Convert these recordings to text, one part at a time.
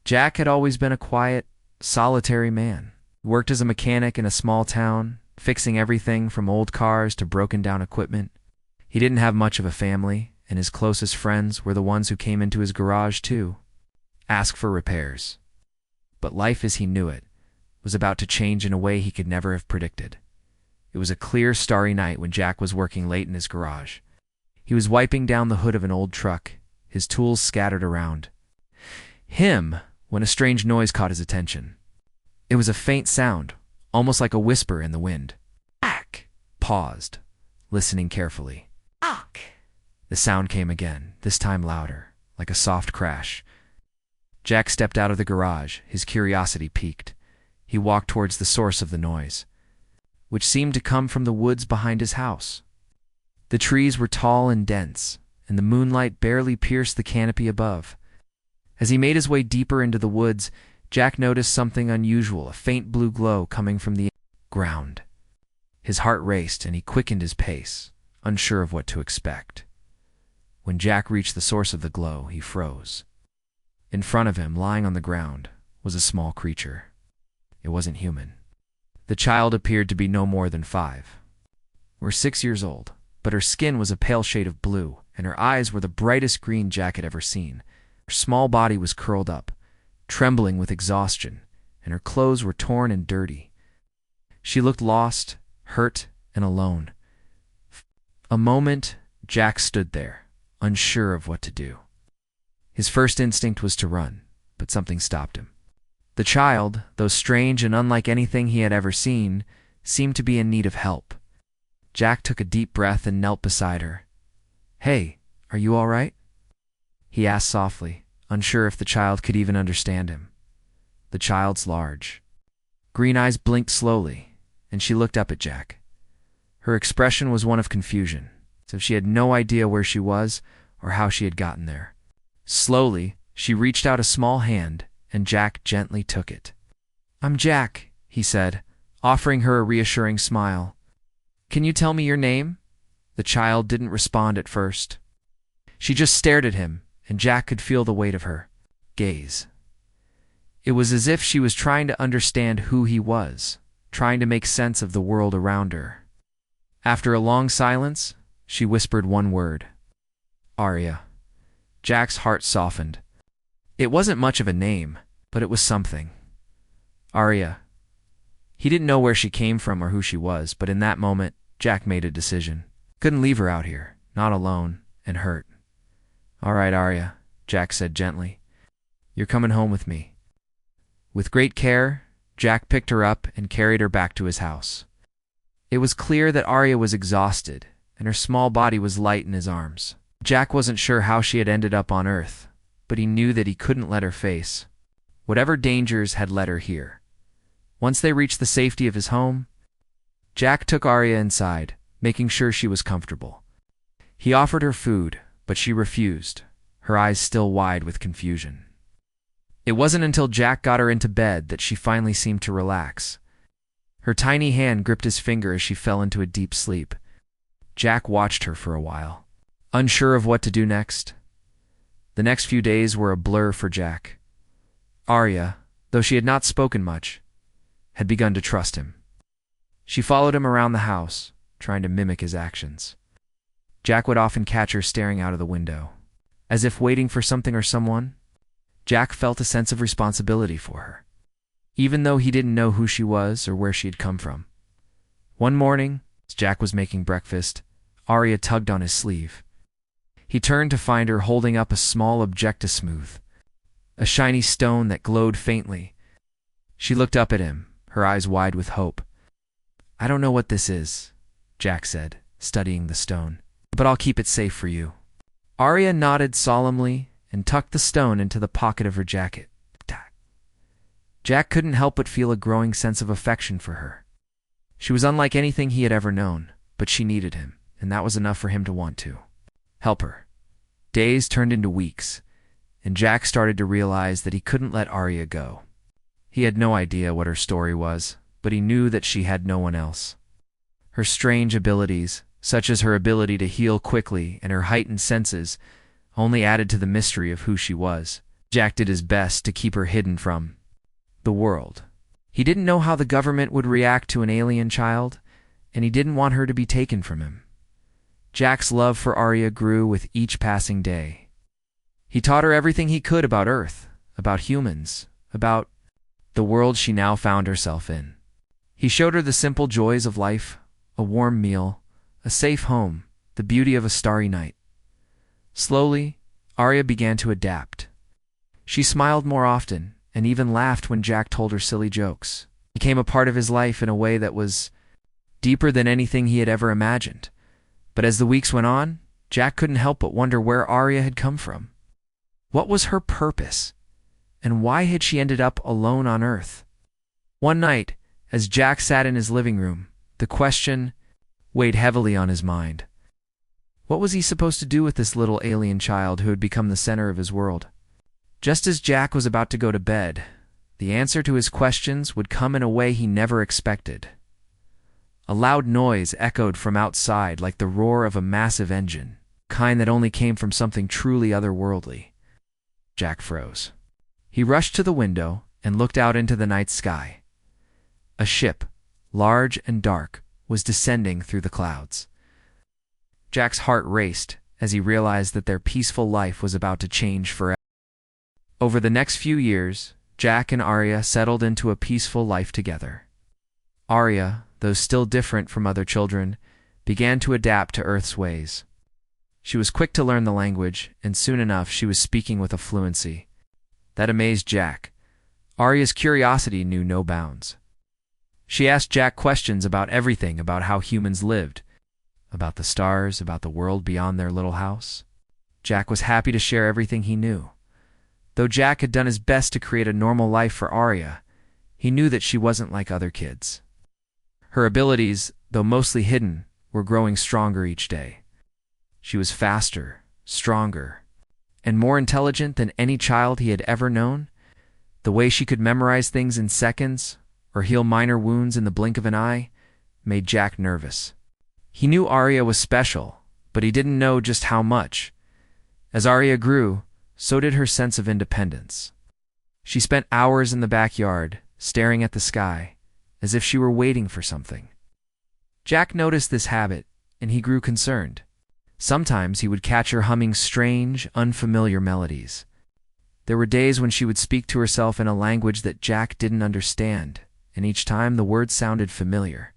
Jack had always been a quiet, solitary man. He worked as a mechanic in a small town, fixing everything from old cars to broken-down equipment. He didn't have much of a family, and his closest friends were the ones who came into his garage to ask for repairs. But life as he knew it was about to change in a way he could never have predicted. It was a clear, starry night when Jack was working late in his garage. He was wiping down the hood of an old truck, his tools scattered around him, when a strange noise caught his attention. It was a faint sound, almost like a whisper in the wind. Jack paused, listening carefully. Ack! The sound came again, this time louder, like a soft crash. Jack stepped out of the garage, his curiosity piqued. He walked towards the source of the noise, which seemed to come from the woods behind his house. The trees were tall and dense, and the moonlight barely pierced the canopy above. As he made his way deeper into the woods, Jack noticed something unusual, a faint blue glow coming from the ground. His heart raced, and he quickened his pace, unsure of what to expect. When Jack reached the source of the glow, he froze. In front of him, lying on the ground, was a small creature. It wasn't human. The child appeared to be no more than 5 or 6 years old, but her skin was a pale shade of blue, and her eyes were the brightest green Jack had ever seen. Her small body was curled up, trembling with exhaustion, and her clothes were torn and dirty. She looked lost, hurt, and alone. A moment, Jack stood there, unsure of what to do. His first instinct was to run, but something stopped him. The child, though strange and unlike anything he had ever seen, seemed to be in need of help. Jack took a deep breath and knelt beside her. "Hey, are you all right?" he asked softly, unsure if the child could even understand him. The child's large green eyes blinked slowly, and she looked up at Jack. Her expression was one of confusion, as if she had no idea where she was or how she had gotten there. Slowly, she reached out a small hand, and Jack gently took it. "I'm Jack," he said, offering her a reassuring smile. "Can you tell me your name?" The child didn't respond at first. She just stared at him, and Jack could feel the weight of her gaze. It was as if she was trying to understand who he was, trying to make sense of the world around her. After a long silence, she whispered one word. "Arya." Jack's heart softened. It wasn't much of a name, but it was something. Arya. He didn't know where she came from or who she was, but in that moment, Jack made a decision. Couldn't leave her out here, not alone, and hurt. "All right, Arya," Jack said gently. "You're coming home with me." With great care, Jack picked her up and carried her back to his house. It was clear that Arya was exhausted, and her small body was light in his arms. Jack wasn't sure how she had ended up on Earth, but he knew that he couldn't let her face whatever dangers had led her here. Once they reached the safety of his home, Jack took Arya inside, making sure she was comfortable. He offered her food, but she refused, her eyes still wide with confusion. It wasn't until Jack got her into bed that she finally seemed to relax. Her tiny hand gripped his finger as she fell into a deep sleep. Jack watched her for a while, unsure of what to do next. The next few days were a blur for Jack. Arya, though she had not spoken much, had begun to trust him. She followed him around the house, trying to mimic his actions. Jack would often catch her staring out of the window, as if waiting for something or someone. Jack felt a sense of responsibility for her, even though he didn't know who she was or where she had come from. One morning, as Jack was making breakfast, Arya tugged on his sleeve. He turned to find her holding up a small object to smooth, a shiny stone that glowed faintly. She looked up at him, her eyes wide with hope. "I don't know what this is," Jack said, studying the stone, "but I'll keep it safe for you." Arya nodded solemnly and tucked the stone into the pocket of her jacket. Jack couldn't help but feel a growing sense of affection for her. She was unlike anything he had ever known, but she needed him, and that was enough for him to want to help her. Days turned into weeks, and Jack started to realize that he couldn't let Arya go. He had no idea what her story was, but he knew that she had no one else. Her strange abilities, such as her ability to heal quickly and her heightened senses, only added to the mystery of who she was. Jack did his best to keep her hidden from the world. He didn't know how the government would react to an alien child, and he didn't want her to be taken from him. Jack's love for Arya grew with each passing day. He taught her everything he could about Earth, about humans, about the world she now found herself in. He showed her the simple joys of life, a warm meal, a safe home, the beauty of a starry night. Slowly, Arya began to adapt. She smiled more often and even laughed when Jack told her silly jokes. He became a part of his life in a way that was deeper than anything he had ever imagined. But as the weeks went on, Jack couldn't help but wonder where Arya had come from. What was her purpose? And why had she ended up alone on Earth? One night, as Jack sat in his living room, the question weighed heavily on his mind. What was he supposed to do with this little alien child who had become the center of his world? Just as Jack was about to go to bed, the answer to his questions would come in a way he never expected. A loud noise echoed from outside like the roar of a massive engine, kind that only came from something truly otherworldly. Jack froze. He rushed to the window and looked out into the night sky. A ship, large and dark, was descending through the clouds. Jack's heart raced as he realized that their peaceful life was about to change forever. Over the next few years, Jack and Arya settled into a peaceful life together. Arya, though still different from other children, began to adapt to Earth's ways. She was quick to learn the language, and soon enough she was speaking with a fluency that amazed Jack. Arya's curiosity knew no bounds. She asked Jack questions about everything, about how humans lived, about the stars, about the world beyond their little house. Jack was happy to share everything he knew. Though Jack had done his best to create a normal life for Arya, he knew that she wasn't like other kids. Her abilities, though mostly hidden, were growing stronger each day. She was faster, stronger, and more intelligent than any child he had ever known. The way she could memorize things in seconds, or heal minor wounds in the blink of an eye, made Jack nervous. He knew Arya was special, but he didn't know just how much. As Arya grew, so did her sense of independence. She spent hours in the backyard, staring at the sky, as if she were waiting for something. Jack noticed this habit, and he grew concerned. Sometimes he would catch her humming strange, unfamiliar melodies. There were days when she would speak to herself in a language that Jack didn't understand, and each time the words sounded familiar,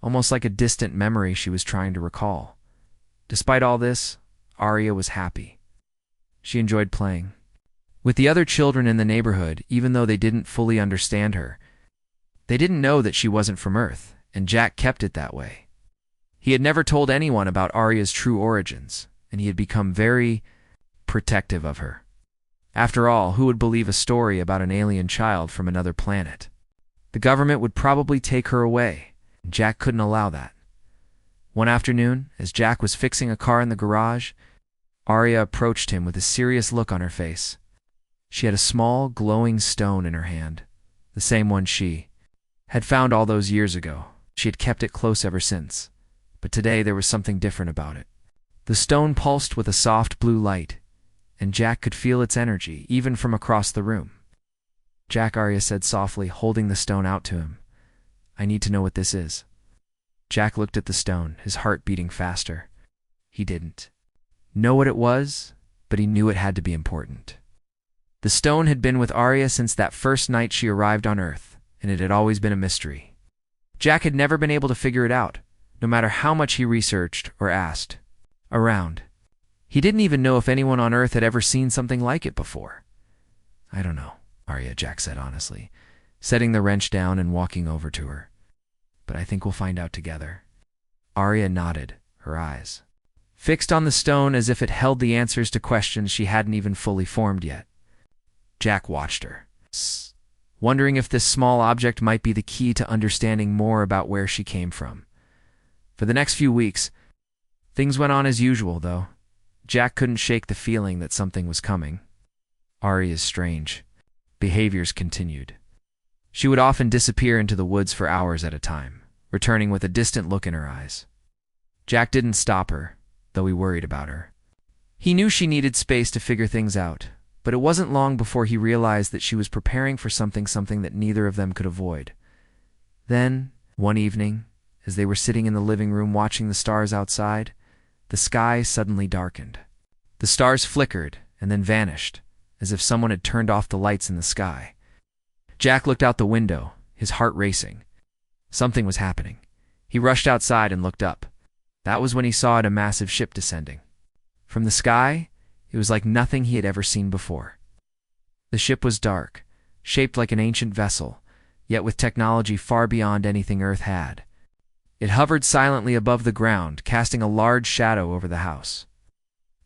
almost like a distant memory she was trying to recall. Despite all this, Arya was happy. She enjoyed playing with the other children in the neighborhood, even though they didn't fully understand her. They didn't know that she wasn't from Earth, and Jack kept it that way. He had never told anyone about Arya's true origins, and he had become very protective of her. After all, who would believe a story about an alien child from another planet? The government would probably take her away, and Jack couldn't allow that. One afternoon, as Jack was fixing a car in the garage, Arya approached him with a serious look on her face. She had a small, glowing stone in her hand, the same one she had found all those years ago. She had kept it close ever since, but today there was something different about it. The stone pulsed with a soft blue light, and Jack could feel its energy, even from across the room. "Jack," Arya said softly, holding the stone out to him. "I need to know what this is." Jack looked at the stone, his heart beating faster. He didn't know what it was, but he knew it had to be important. The stone had been with Arya since that first night she arrived on Earth, and it had always been a mystery. Jack had never been able to figure it out, no matter how much he researched or asked around. He didn't even know if anyone on Earth had ever seen something like it before. "I don't know, Arya," Jack said honestly, setting the wrench down and walking over to her. "But I think we'll find out together." Arya nodded, her eyes fixed on the stone as if it held the answers to questions she hadn't even fully formed yet. Jack watched her, wondering if this small object might be the key to understanding more about where she came from. For the next few weeks, things went on as usual, though. Jack couldn't shake the feeling that something was coming. Arya's strange behaviors continued. She would often disappear into the woods for hours at a time, returning with a distant look in her eyes. Jack didn't stop her, though he worried about her. He knew she needed space to figure things out, But it wasn't long before he realized that she was preparing for something that neither of them could avoid. Then, one evening, as they were sitting in the living room watching the stars outside, the sky suddenly darkened. The stars flickered and then vanished, as if someone had turned off the lights in the sky. Jack looked out the window, his heart racing. Something was happening. He rushed outside and looked up. That was when he saw a massive ship descending. From the sky, it was like nothing he had ever seen before. The ship was dark, shaped like an ancient vessel, yet with technology far beyond anything Earth had. It hovered silently above the ground, casting a large shadow over the house.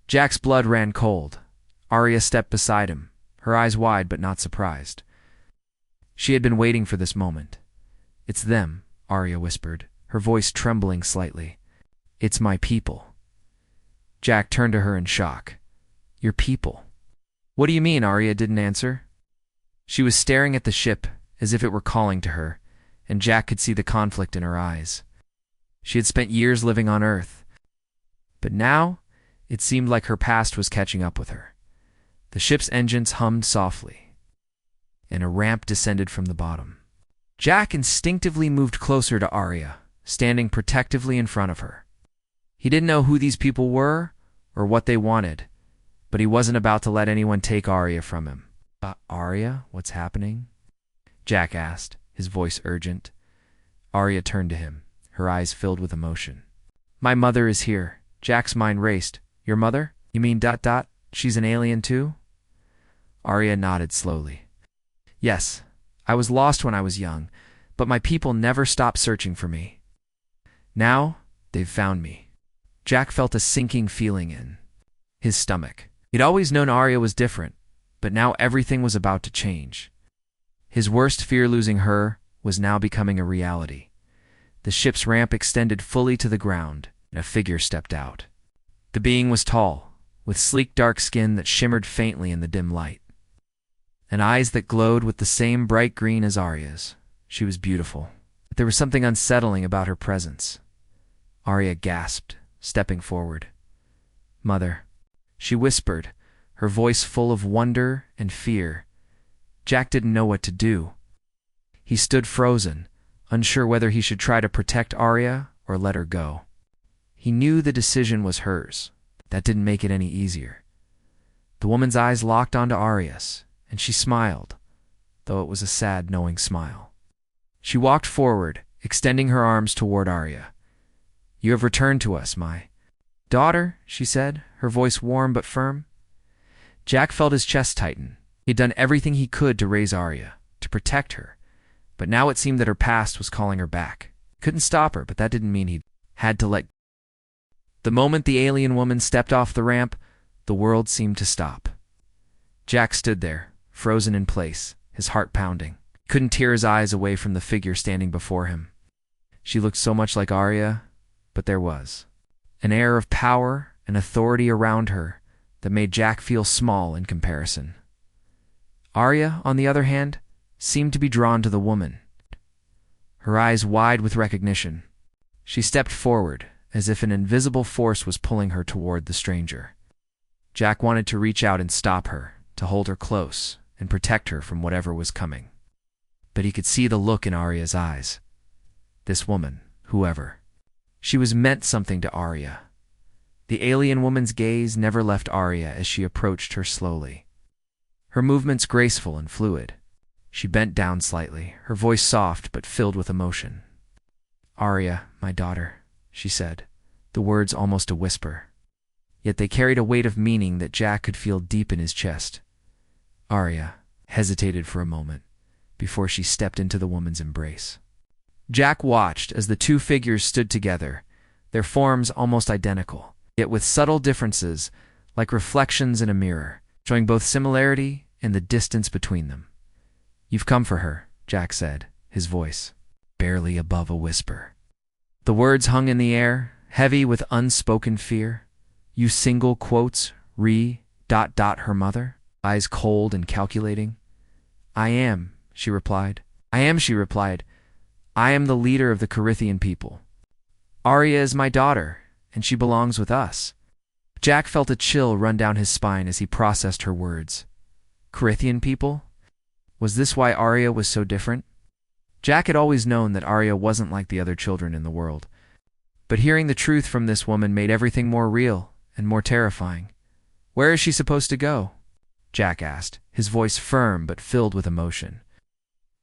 Jack's blood ran cold. Arya stepped beside him, her eyes wide but not surprised. She had been waiting for this moment. "It's them," Arya whispered, her voice trembling slightly. "It's my people." Jack turned to her in shock. "Your people? What do you mean?" Arya didn't answer. She was staring at the ship as if it were calling to her, and Jack could see the conflict in her eyes. She had spent years living on Earth, but now it seemed like her past was catching up with her. The ship's engines hummed softly, and a ramp descended from the bottom. Jack instinctively moved closer to Arya, standing protectively in front of her. He didn't know who these people were or what they wanted, but he wasn't about to let anyone take Arya from him. Arya, what's happening?" Jack asked, his voice urgent. Arya turned to him, her eyes filled with emotion. "My mother is here." Jack's mind raced. "Your mother? You mean ... She's an alien too?" Arya nodded slowly. "Yes, I was lost when I was young, but my people never stopped searching for me. Now, they've found me." Jack felt a sinking feeling in his stomach. He'd always known Arya was different, but now everything was about to change. His worst fear, losing her, was now becoming a reality. The ship's ramp extended fully to the ground, and a figure stepped out. The being was tall, with sleek dark skin that shimmered faintly in the dim light, and eyes that glowed with the same bright green as Arya's. She was beautiful, but there was something unsettling about her presence. Arya gasped, stepping forward. "Mother," she whispered, her voice full of wonder and fear. Jack didn't know what to do. He stood frozen, unsure whether he should try to protect Arya or let her go. He knew the decision was hers. That didn't make it any easier. The woman's eyes locked onto Arya's, and she smiled, though it was a sad, knowing smile. She walked forward, extending her arms toward Arya. "You have returned to us, my daughter," she said, her voice warm but firm. Jack felt his chest tighten. He'd done everything he could to raise Arya, to protect her, but now it seemed that her past was calling her back. Couldn't stop her, but that didn't mean he had to let go. The moment the alien woman stepped off the ramp, the world seemed to stop. Jack stood there, frozen in place, his heart pounding. He couldn't tear his eyes away from the figure standing before him. She looked so much like Arya, but there was an air of power and authority around her that made Jack feel small in comparison. Arya, on the other hand, seemed to be drawn to the woman, her eyes wide with recognition. She stepped forward, as if an invisible force was pulling her toward the stranger. Jack wanted to reach out and stop her, to hold her close and protect her from whatever was coming. But he could see the look in Arya's eyes. This woman, whoever, she was meant something to Arya. The alien woman's gaze never left Arya as she approached her slowly. Her movements graceful and fluid. She bent down slightly, her voice soft but filled with emotion. "Arya, my daughter," she said, the words almost a whisper. Yet they carried a weight of meaning that Jack could feel deep in his chest. Arya hesitated for a moment before she stepped into the woman's embrace. Jack watched as the two figures stood together, their forms almost identical, yet with subtle differences, like reflections in a mirror, showing both similarity and the distance between them. "You've come for her," Jack said, his voice barely above a whisper. The words hung in the air, heavy with unspoken fear. "You single quotes her mother?" Eyes cold and calculating. I am," she replied. "I am," she replied. "I am the leader of the Carithian people. Arya is my daughter, and she belongs with us." Jack felt a chill run down his spine as he processed her words. Carithian people? Was this why Arya was so different? Jack had always known that Arya wasn't like the other children in the world. But hearing the truth from this woman made everything more real and more terrifying. "Where is she supposed to go?" Jack asked, his voice firm but filled with emotion.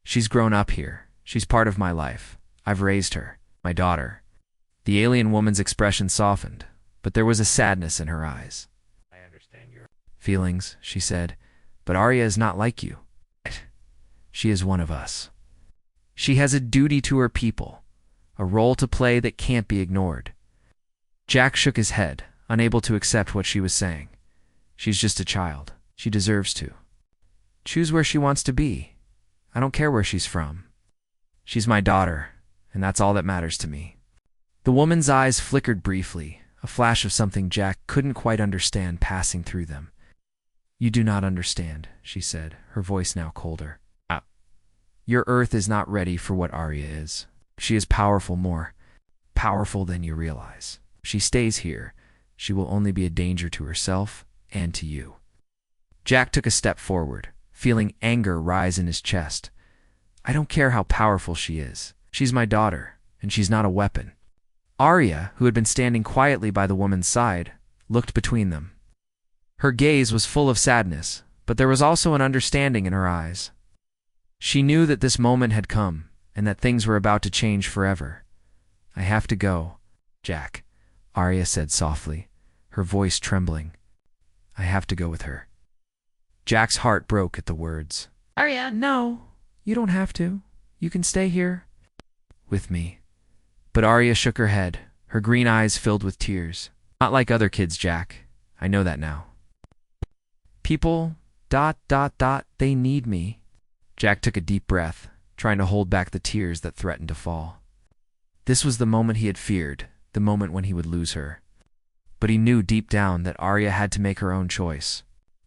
"She's grown up here. She's part of my life. I've raised her, my daughter." The alien woman's expression softened, but there was a sadness in her eyes. "I understand your feelings," she said, "but Arya is not like you. She is one of us. She has a duty to her people, a role to play that can't be ignored." Jack shook his head, unable to accept what she was saying. "She's just a child. She deserves to choose where she wants to be. I don't care where she's from. She's my daughter, and that's all that matters to me." The woman's eyes flickered briefly, a flash of something Jack couldn't quite understand passing through them. "You do not understand," she said, her voice now colder. "Your Earth is not ready for what Arya is. She is powerful, more powerful than you realize. If she stays here, she will only be a danger to herself and to you." Jack took a step forward, feeling anger rise in his chest. "I don't care how powerful she is. She's my daughter, and she's not a weapon." Arya, who had been standing quietly by the woman's side, looked between them. Her gaze was full of sadness, but there was also an understanding in her eyes. She knew that this moment had come, and that things were about to change forever. "I have to go, Jack," Arya said softly, her voice trembling. "I have to go with her." Jack's heart broke at the words. Arya, "No, you don't have to. You can stay here with me." But Arya shook her head, her green eyes filled with tears. "Not like other kids, Jack. I know that now. People, ... they need me." Jack took a deep breath, trying to hold back the tears that threatened to fall. This was the moment he had feared, the moment when he would lose her. But he knew deep down that Arya had to make her own choice.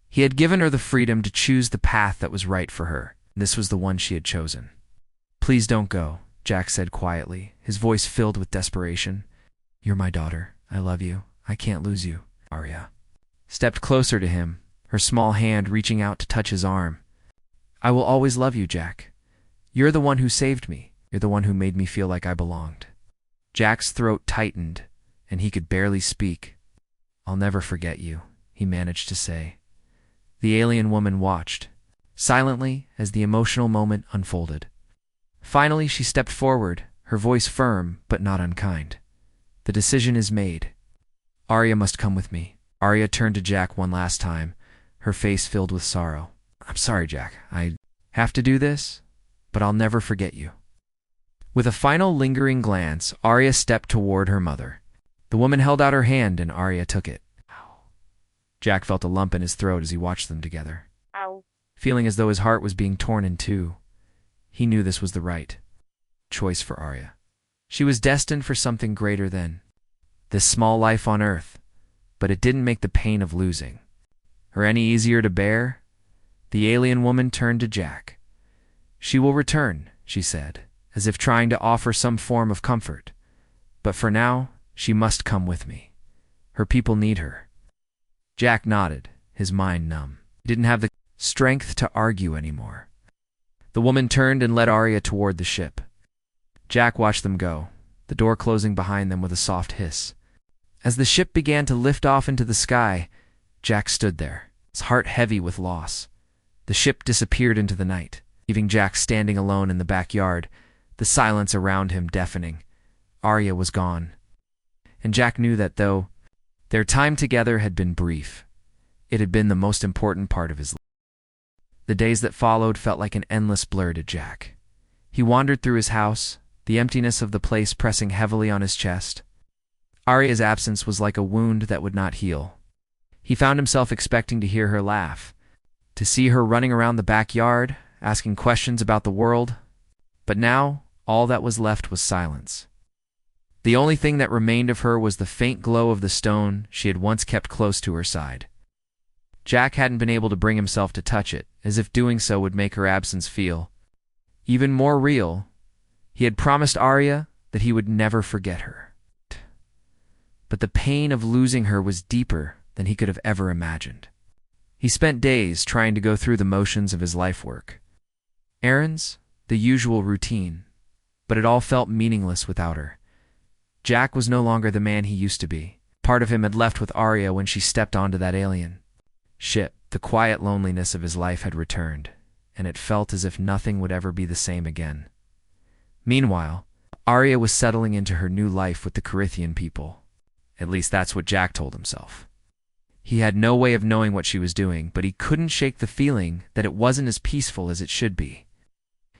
He had given her the freedom to choose the path that was right for her, and this was the one she had chosen. "Please don't go," Jack said quietly, his voice filled with desperation. "You're my daughter. I love you. I can't lose you." Arya stepped closer to him, her small hand reaching out to touch his arm. "I will always love you, Jack. You're the one who saved me. You're the one who made me feel like I belonged." Jack's throat tightened, and he could barely speak. "I'll never forget you," he managed to say. The alien woman watched, silently, as the emotional moment unfolded. Finally, she stepped forward, her voice firm but not unkind. "The decision is made. Arya must come with me." Arya turned to Jack one last time, her face filled with sorrow. "I'm sorry, Jack. I have to do this, but I'll never forget you." With a final lingering glance, Arya stepped toward her mother. The woman held out her hand and Arya took it. Jack felt a lump in his throat as he watched them together. Ow. Feeling as though his heart was being torn in two. He knew this was the right choice for Arya. She was destined for something greater than this small life on Earth, but it didn't make the pain of losing her any easier to bear. The alien woman turned to Jack. "She will return," she said, as if trying to offer some form of comfort. "But for now, she must come with me. Her people need her." Jack nodded, his mind numb. He didn't have the strength to argue anymore. The woman turned and led Arya toward the ship. Jack watched them go, the door closing behind them with a soft hiss. As the ship began to lift off into the sky, Jack stood there, his heart heavy with loss. The ship disappeared into the night, leaving Jack standing alone in the backyard, the silence around him deafening. Arya was gone. And Jack knew that though their time together had been brief, it had been the most important part of his life. The days that followed felt like an endless blur to Jack. He wandered through his house, the emptiness of the place pressing heavily on his chest. Arya's absence was like a wound that would not heal. He found himself expecting to hear her laugh, to see her running around the backyard, asking questions about the world. But now, all that was left was silence. The only thing that remained of her was the faint glow of the stone she had once kept close to her side. Jack hadn't been able to bring himself to touch it, as if doing so would make her absence feel even more real. He had promised Arya that he would never forget her. But the pain of losing her was deeper than he could have ever imagined. He spent days trying to go through the motions of his life work. Errands, the usual routine, but it all felt meaningless without her. Jack was no longer the man he used to be. Part of him had left with Arya when she stepped onto that alien ship. The quiet loneliness of his life had returned, and it felt as if nothing would ever be the same again. Meanwhile, Arya was settling into her new life with the Carithian people. At least that's what Jack told himself. He had no way of knowing what she was doing, but he couldn't shake the feeling that it wasn't as peaceful as it should be.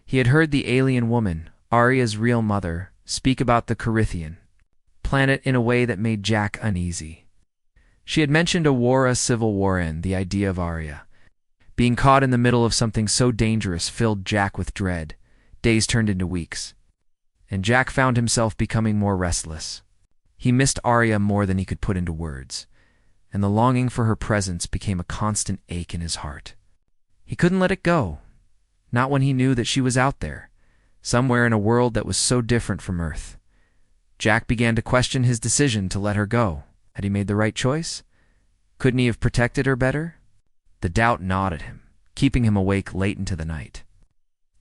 He had heard the alien woman, Arya's real mother, speak about the Carithian planet in a way that made Jack uneasy. She had mentioned a civil war, and the idea of Arya being caught in the middle of something so dangerous filled Jack with dread. Days turned into weeks, and Jack found himself becoming more restless. He missed Arya more than he could put into words, and the longing for her presence became a constant ache in his heart. He couldn't let it go, not when he knew that she was out there, somewhere in a world that was so different from Earth. Jack began to question his decision to let her go. Had he made the right choice? Couldn't he have protected her better? The doubt gnawed at him, keeping him awake late into the night.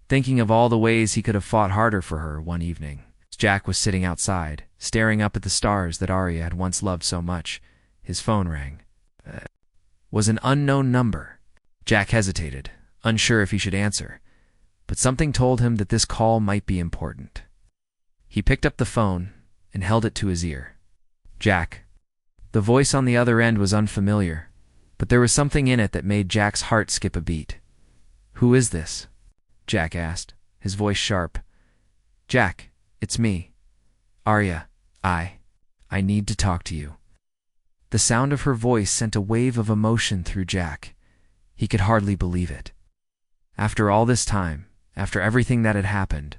Thinking of all the ways he could have fought harder for her one evening, Jack was sitting outside, staring up at the stars that Arya had once loved so much. His phone rang. Was an unknown number. Jack hesitated, unsure if he should answer, but something told him that this call might be important. He picked up the phone and held it to his ear. Jack. The voice on the other end was unfamiliar, but there was something in it that made Jack's heart skip a beat. "Who is this?" Jack asked, his voice sharp. "Jack, it's me. Arya, I need to talk to you." The sound of her voice sent a wave of emotion through Jack. He could hardly believe it. After all this time, after everything that had happened,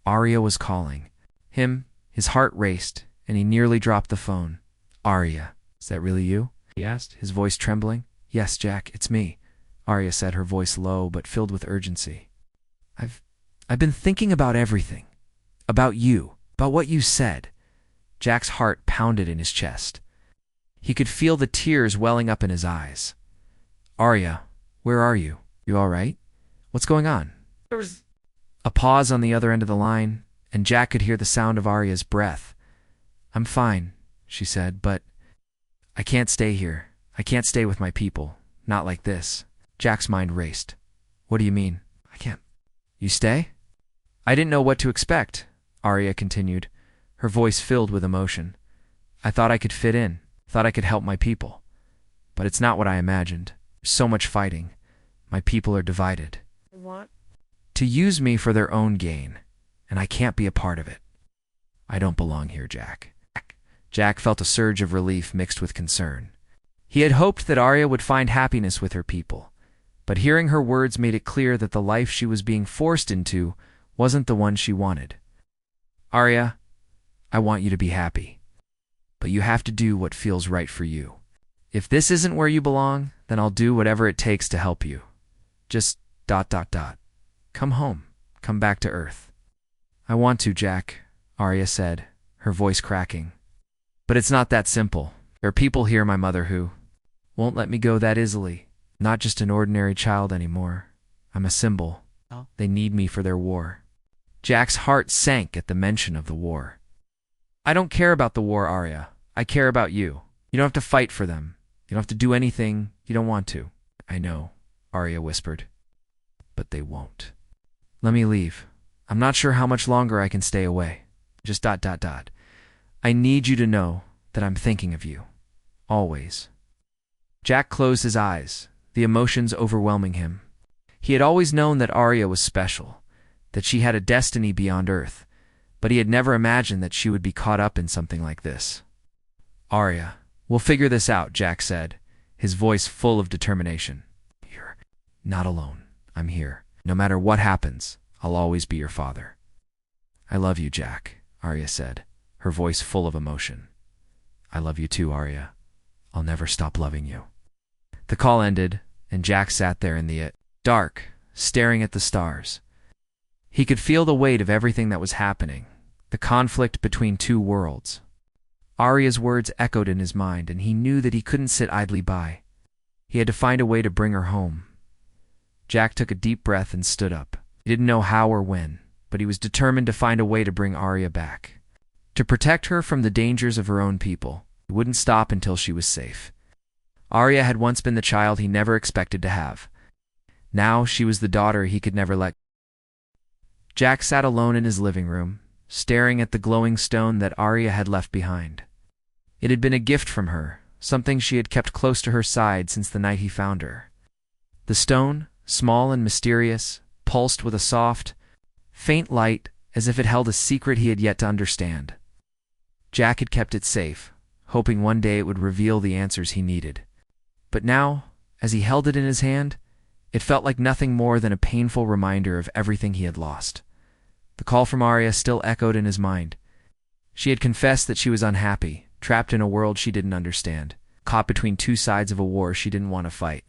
Arya was calling him. His heart raced, and he nearly dropped the phone. "Arya, is that really you?" he asked, his voice trembling. "Yes, Jack, it's me," Arya said, her voice low but filled with urgency. I've been thinking about everything. About you, about what you said." Jack's heart pounded in his chest. He could feel the tears welling up in his eyes. "Arya, where are you? You all right? What's going on?" There was a pause on the other end of the line, and Jack could hear the sound of Arya's breath. "I'm fine," she said, "but I can't stay here. I can't stay with my people. Not like this." Jack's mind raced. "What do you mean? I can't. You stay?" "I didn't know what to expect," Arya continued, her voice filled with emotion. "I thought I could fit in, thought I could help my people. But it's not what I imagined. There's so much fighting. My people are divided. They want to use me for their own gain, and I can't be a part of it. I don't belong here, Jack." Jack felt a surge of relief mixed with concern. He had hoped that Arya would find happiness with her people, but hearing her words made it clear that the life she was being forced into wasn't the one she wanted. "Arya, I want you to be happy, but you have to do what feels right for you. If this isn't where you belong, then I'll do whatever it takes to help you. Just ... Come home. Come back to Earth." "I want to, Jack," Arya said, her voice cracking. "But it's not that simple. There are people here, my mother, who won't let me go that easily. Not just an ordinary child anymore. I'm a symbol. They need me for their war." Jack's heart sank at the mention of the war. "I don't care about the war, Arya. I care about you. You don't have to fight for them. You don't have to do anything you don't want to." "I know," Arya whispered. "But they won't. Let me leave. I'm not sure how much longer I can stay away. Just ... I need you to know that I'm thinking of you. Always." Jack closed his eyes, the emotions overwhelming him. He had always known that Arya was special, that she had a destiny beyond Earth, but he had never imagined that she would be caught up in something like this. "Arya, we'll figure this out," Jack said, his voice full of determination. "You're not alone. I'm here. No matter what happens, I'll always be your father." "I love you, Jack," Arya said, her voice full of emotion. "I love you too, Arya. I'll never stop loving you." The call ended, and Jack sat there in the dark, staring at the stars. He could feel the weight of everything that was happening, the conflict between two worlds. Arya's words echoed in his mind, and he knew that he couldn't sit idly by. He had to find a way to bring her home. Jack took a deep breath and stood up. He didn't know how or when, but he was determined to find a way to bring Arya back. To protect her from the dangers of her own people, he wouldn't stop until she was safe. Arya had once been the child he never expected to have. Now she was the daughter he could never let go. Jack sat alone in his living room, staring at the glowing stone that Arya had left behind. It had been a gift from her, something she had kept close to her side since the night he found her. The stone, small and mysterious, pulsed with a soft, faint light as if it held a secret he had yet to understand. Jack had kept it safe, hoping one day it would reveal the answers he needed. But now, as he held it in his hand, it felt like nothing more than a painful reminder of everything he had lost. The call from Arya still echoed in his mind. She had confessed that she was unhappy, trapped in a world she didn't understand, caught between two sides of a war she didn't want to fight.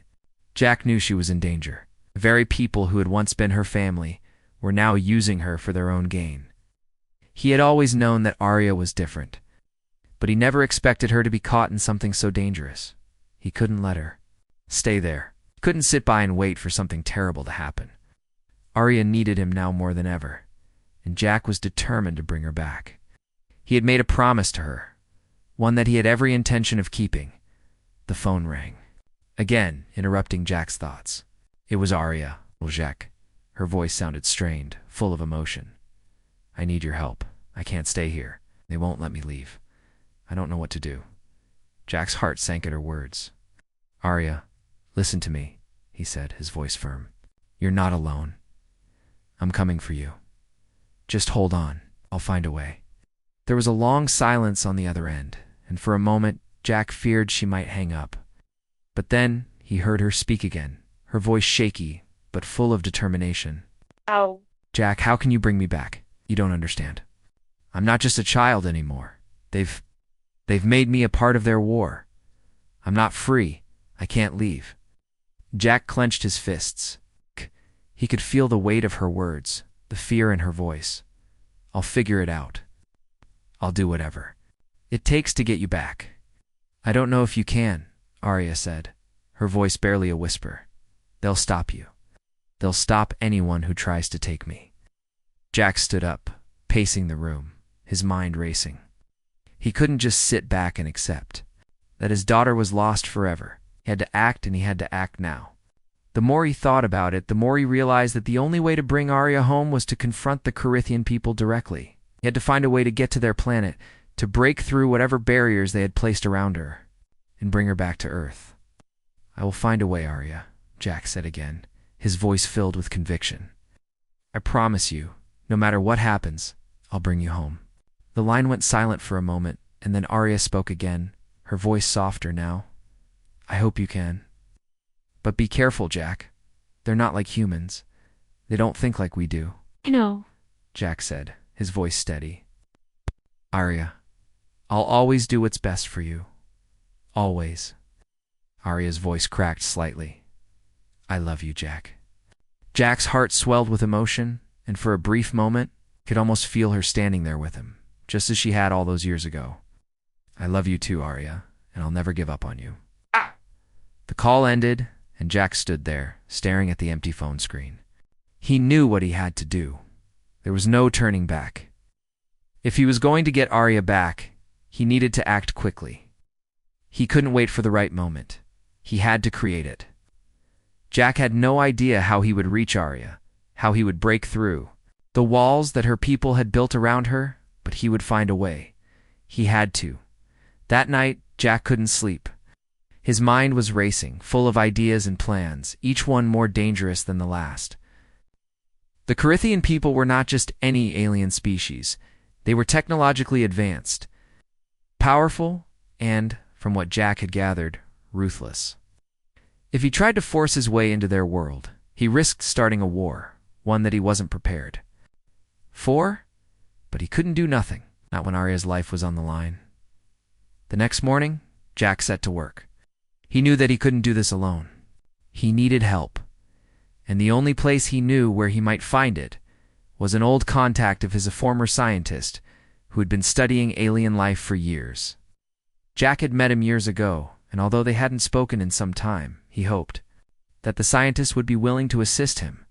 Jack knew she was in danger. The very people who had once been her family were now using her for their own gain. He had always known that Arya was different, but he never expected her to be caught in something so dangerous. He couldn't let her stay there. He couldn't sit by and wait for something terrible to happen. Arya needed him now more than ever, and Jack was determined to bring her back. He had made a promise to her, one that he had every intention of keeping. The phone rang, again interrupting Jack's thoughts. It was Arya. "Well, Jack." Her voice sounded strained, full of emotion. "I need your help. I can't stay here. They won't let me leave. I don't know what to do." Jack's heart sank at her words. "Arya, listen to me," he said, his voice firm. "You're not alone. I'm coming for you. Just hold on. I'll find a way." There was a long silence on the other end, and for a moment Jack feared she might hang up. But then he heard her speak again, her voice shaky, but full of determination. "Ow. "Jack, how can you bring me back? You don't understand. I'm not just a child anymore. They've made me a part of their war. I'm not free. I can't leave." Jack clenched his fists. He could feel the weight of her words, the fear in her voice. "I'll figure it out. I'll do whatever it takes to get you back." "I don't know if you can," Arya said, her voice barely a whisper. "They'll stop you. They'll stop anyone who tries to take me." Jack stood up, pacing the room, his mind racing. He couldn't just sit back and accept that his daughter was lost forever. He had to act, and he had to act now. The more he thought about it, the more he realized that the only way to bring Arya home was to confront the Carithian people directly. He had to find a way to get to their planet, to break through whatever barriers they had placed around her, and bring her back to Earth. "I will find a way, Arya," Jack said again, his voice filled with conviction. "I promise you, no matter what happens, I'll bring you home." The line went silent for a moment, and then Arya spoke again, her voice softer now. "I hope you can. But be careful, Jack. They're not like humans. They don't think like we do." I know, Jack said, his voice steady. "Arya, I'll always do what's best for you. Always." Arya's voice cracked slightly. "I love you, Jack." Jack's heart swelled with emotion, and for a brief moment, he could almost feel her standing there with him, just as she had all those years ago. "I love you too, Arya, and I'll never give up on you." Ah! The call ended, and Jack stood there, staring at the empty phone screen. He knew what he had to do. There was no turning back. If he was going to get Arya back, he needed to act quickly. He couldn't wait for the right moment. He had to create it. Jack had no idea how he would reach Arya, how he would break through the walls that her people had built around her, but he would find a way. He had to. That night, Jack couldn't sleep. His mind was racing, full of ideas and plans, each one more dangerous than the last. The Carithian people were not just any alien species. They were technologically advanced, powerful, and, from what Jack had gathered, ruthless. If he tried to force his way into their world, he risked starting a war, one that he wasn't prepared for, but he couldn't do nothing, not when Arya's life was on the line. The next morning, Jack set to work. He knew that he couldn't do this alone. He needed help, and the only place he knew where he might find it was an old contact of his, a former scientist who had been studying alien life for years. Jack had met him years ago, and although they hadn't spoken in some time, he hoped that the scientist would be willing to assist him.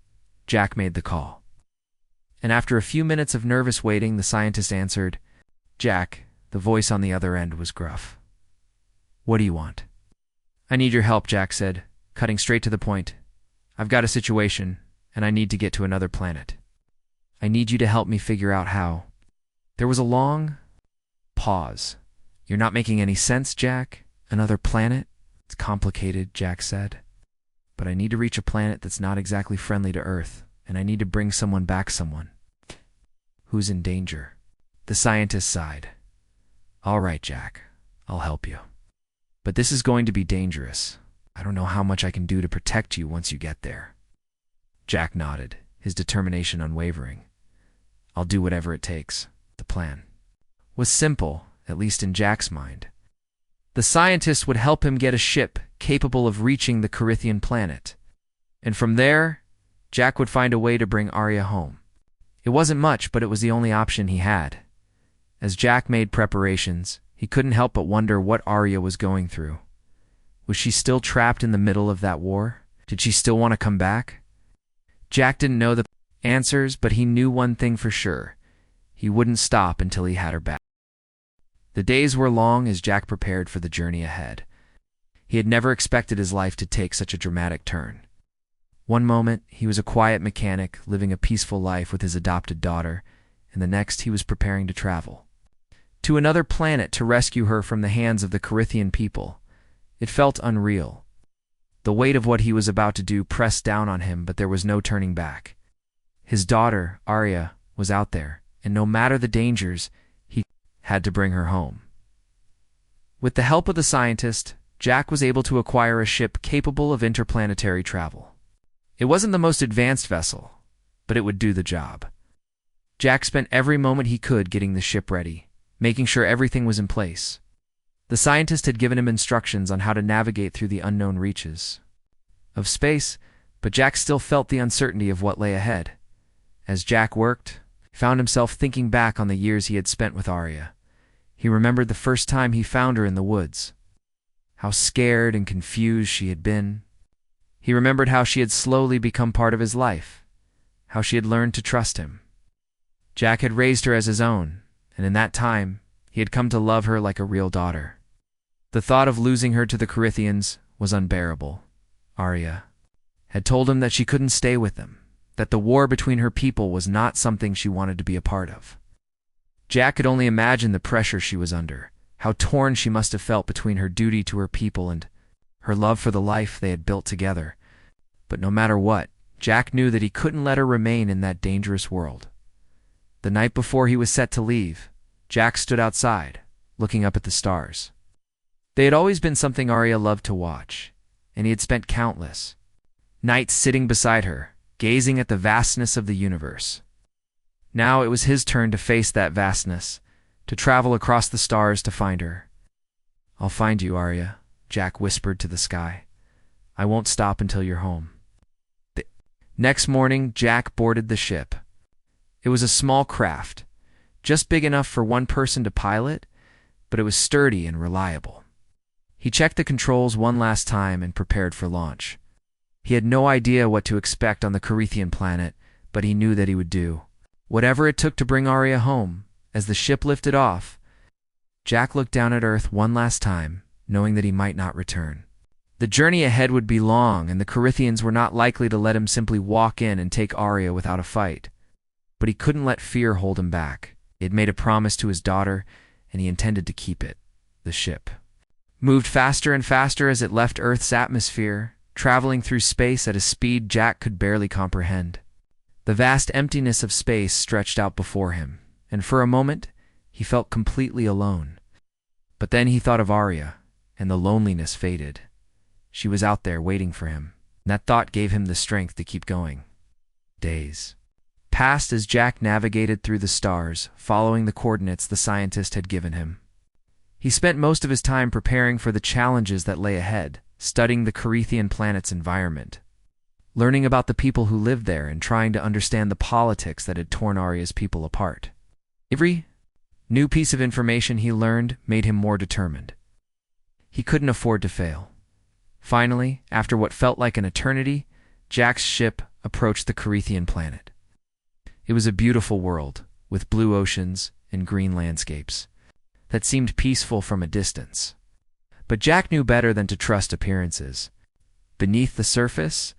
Jack made the call. And after a few minutes of nervous waiting, the scientist answered. Jack, the voice on the other end was gruff. What do you want? I need your help, Jack said, cutting straight to the point. I've got a situation, and I need to get to another planet. I need you to help me figure out how. There was a long pause. You're not making any sense, Jack. Another planet? It's complicated, Jack said. But I need to reach a planet that's not exactly friendly to Earth, and I need to bring someone back, someone who's in danger. The scientist sighed. All right, Jack, I'll help you. But this is going to be dangerous. I don't know how much I can do to protect you once you get there. Jack nodded, his determination unwavering. I'll do whatever it takes. The plan was simple, at least in Jack's mind. The scientist would help him get a ship capable of reaching the Carithian planet. And from there, Jack would find a way to bring Arya home. It wasn't much, but it was the only option he had. As Jack made preparations, he couldn't help but wonder what Arya was going through. Was she still trapped in the middle of that war? Did she still want to come back? Jack didn't know the answers, but he knew one thing for sure. He wouldn't stop until he had her back. The days were long as Jack prepared for the journey ahead. He had never expected his life to take such a dramatic turn. One moment, he was a quiet mechanic living a peaceful life with his adopted daughter, and the next he was preparing to travel to another planet to rescue her from the hands of the Carithian people. It felt unreal. The weight of what he was about to do pressed down on him, but there was no turning back. His daughter, Arya, was out there, and no matter the dangers, he had to bring her home. With the help of the scientist, Jack was able to acquire a ship capable of interplanetary travel. It wasn't the most advanced vessel, but it would do the job. Jack spent every moment he could getting the ship ready, making sure everything was in place. The scientist had given him instructions on how to navigate through the unknown reaches of space, but Jack still felt the uncertainty of what lay ahead. As Jack worked, he found himself thinking back on the years he had spent with Arya. He remembered the first time he found her in the woods, how scared and confused she had been. He remembered how she had slowly become part of his life, how she had learned to trust him. Jack had raised her as his own, and in that time, he had come to love her like a real daughter. The thought of losing her to the Carithians was unbearable. Arya had told him that she couldn't stay with them, that the war between her people was not something she wanted to be a part of. Jack could only imagine the pressure she was under, how torn she must have felt between her duty to her people and her love for the life they had built together. But no matter what, Jack knew that he couldn't let her remain in that dangerous world. The night before he was set to leave, Jack stood outside, looking up at the stars. They had always been something Arya loved to watch, and he had spent countless nights sitting beside her, gazing at the vastness of the universe. Now it was his turn to face that vastness, to travel across the stars to find her. I'll find you, Arya, Jack whispered to the sky. I won't stop until you're home. The next morning, Jack boarded the ship. It was a small craft, just big enough for one person to pilot, but it was sturdy and reliable. He checked the controls one last time and prepared for launch. He had no idea what to expect on the Carithian planet, but he knew that he would do whatever it took to bring Arya home. As the ship lifted off, Jack looked down at Earth one last time, knowing that he might not return. The journey ahead would be long, and the Carithians were not likely to let him simply walk in and take Arya without a fight. But he couldn't let fear hold him back. He had made a promise to his daughter, and he intended to keep it. The ship moved faster and faster as it left Earth's atmosphere, traveling through space at a speed Jack could barely comprehend. The vast emptiness of space stretched out before him, and for a moment, he felt completely alone. But then he thought of Arya, and the loneliness faded. She was out there waiting for him, and that thought gave him the strength to keep going. Days passed as Jack navigated through the stars, following the coordinates the scientist had given him. He spent most of his time preparing for the challenges that lay ahead, studying the Carithian planet's environment, learning about the people who lived there, and trying to understand the politics that had torn Arya's people apart. Every new piece of information he learned made him more determined. He couldn't afford to fail. Finally, after what felt like an eternity, Jack's ship approached the Carithian planet. It was a beautiful world, with blue oceans and green landscapes that seemed peaceful from a distance. But Jack knew better than to trust appearances. Beneath the surface,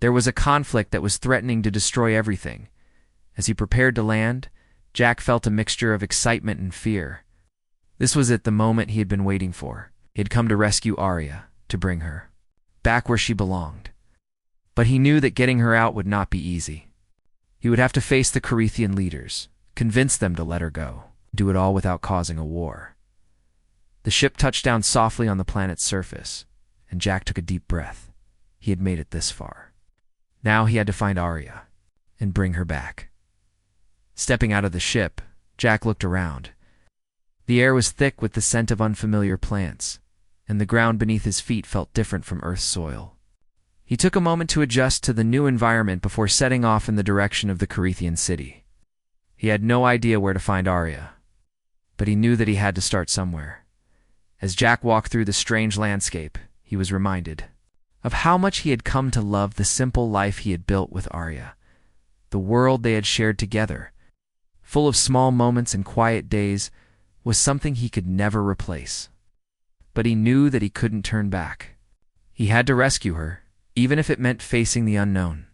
there was a conflict that was threatening to destroy everything. As he prepared to land, Jack felt a mixture of excitement and fear. This was it, the moment he had been waiting for. He had come to rescue Arya, to bring her back where she belonged. But he knew that getting her out would not be easy. He would have to face the Carithian leaders, convince them to let her go, do it all without causing a war. The ship touched down softly on the planet's surface, and Jack took a deep breath. He had made it this far. Now he had to find Arya and bring her back. Stepping out of the ship, Jack looked around. The air was thick with the scent of unfamiliar plants, and the ground beneath his feet felt different from Earth's soil. He took a moment to adjust to the new environment before setting off in the direction of the Carithian city. He had no idea where to find Arya, but he knew that he had to start somewhere. As Jack walked through the strange landscape, he was reminded of how much he had come to love the simple life he had built with Arya, the world they had shared together, full of small moments and quiet days, was something he could never replace. But he knew that he couldn't turn back. He had to rescue her, even if it meant facing the unknown.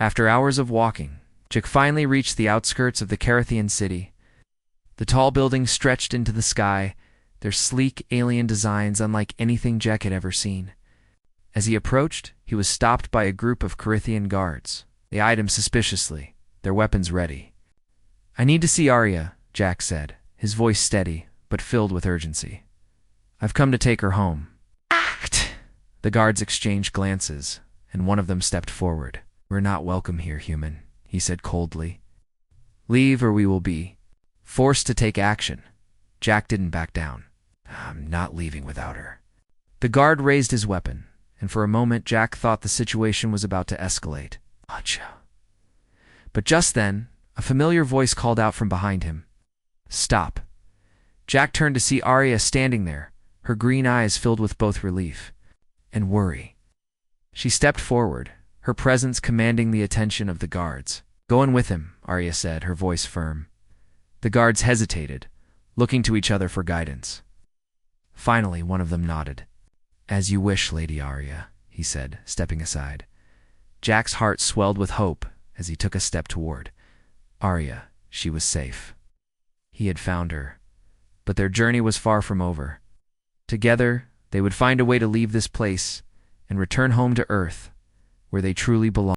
After hours of walking, Jack finally reached the outskirts of the Carithian city. The tall buildings stretched into the sky, their sleek alien designs unlike anything Jack had ever seen. As he approached, he was stopped by a group of Carithian guards. They eyed him suspiciously, their weapons ready. "I need to see Arya," Jack said, his voice steady, but filled with urgency. "I've come to take her home." "Act!" The guards exchanged glances, and one of them stepped forward. "We're not welcome here, human," he said coldly. "Leave or we will be forced to take action." Jack didn't back down. "I'm not leaving without her." The guard raised his weapon, and for a moment Jack thought the situation was about to escalate. "Gotcha." But just then, a familiar voice called out from behind him. "Stop." Jack turned to see Arya standing there, her green eyes filled with both relief and worry. She stepped forward, her presence commanding the attention of the guards. "Go in with him," Arya said, her voice firm. The guards hesitated, looking to each other for guidance. Finally, one of them nodded. "As you wish, Lady Arya," he said, stepping aside. Jack's heart swelled with hope as he took a step toward Arya. She was safe. He had found her, but their journey was far from over. Together, they would find a way to leave this place and return home to Earth, where they truly belonged.